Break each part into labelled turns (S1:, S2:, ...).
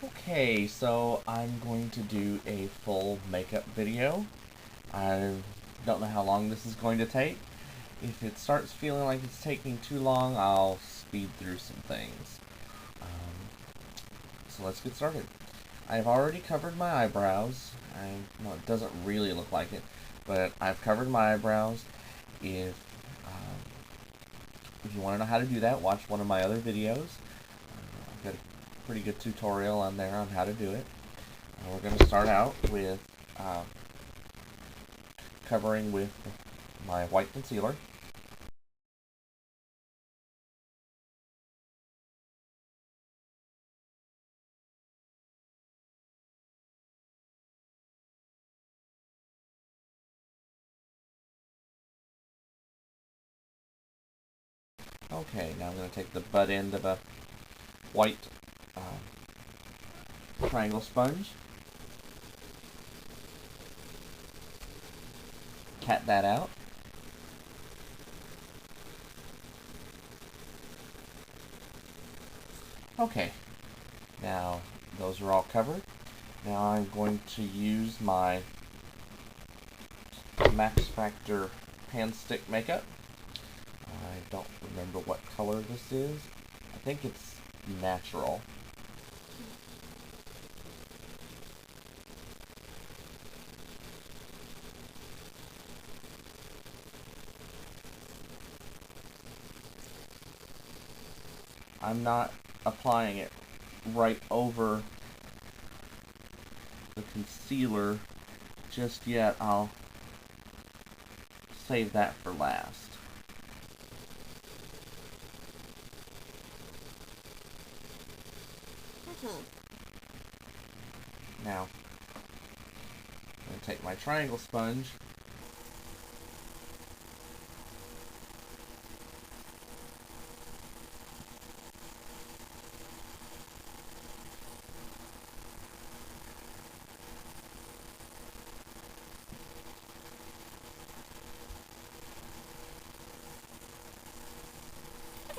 S1: Okay, so I'm going to do a full makeup video. I don't know how long this is going to take. If it starts feeling like it's taking too long, I'll speed through some things. So let's get started. I've already covered my eyebrows. Well, it doesn't really look like it, but I've covered my eyebrows. If um, if you want to know how to do that, watch one of my other videos. I've got a pretty good tutorial on there on how to do it. We're going to start out with covering with my white concealer. Okay, now I'm going to take the butt end of a white triangle sponge, pat that out. Okay, now those are all covered. Now I'm going to use my Max Factor Pan Stick Makeup. I don't remember what color this is. I think it's natural. I'm not applying it right over the concealer just yet. I'll save that for last. Now, I'm going to take my triangle sponge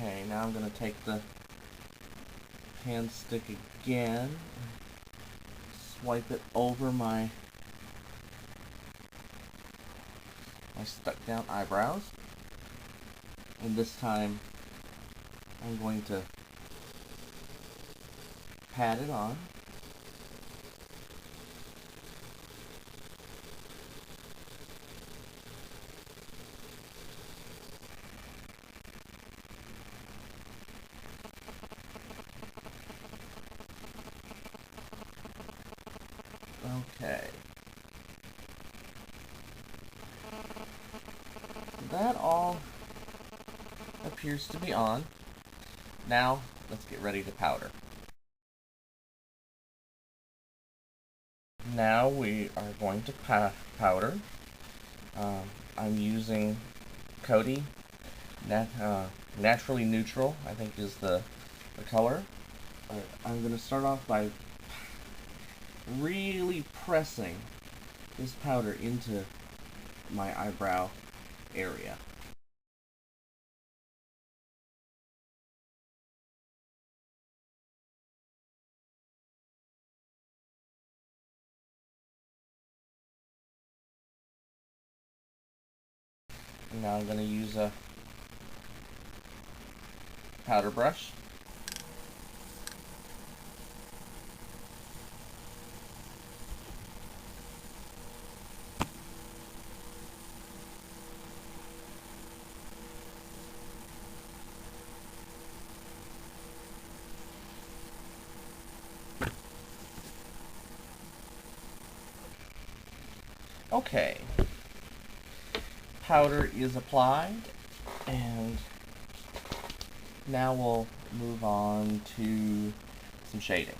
S1: Okay, now I'm going to take the hand stick again, swipe it over my stuck down eyebrows, and this time I'm going to pat it on. Okay. That all appears to be on. Now, let's get ready to powder. Now we are going to powder. I'm using Coty Naturally Neutral, I think is the color. I'm going to start off by really pressing this powder into my eyebrow area. And now I'm going to use a powder brush. Okay, powder is applied, and now we'll move on to some shading.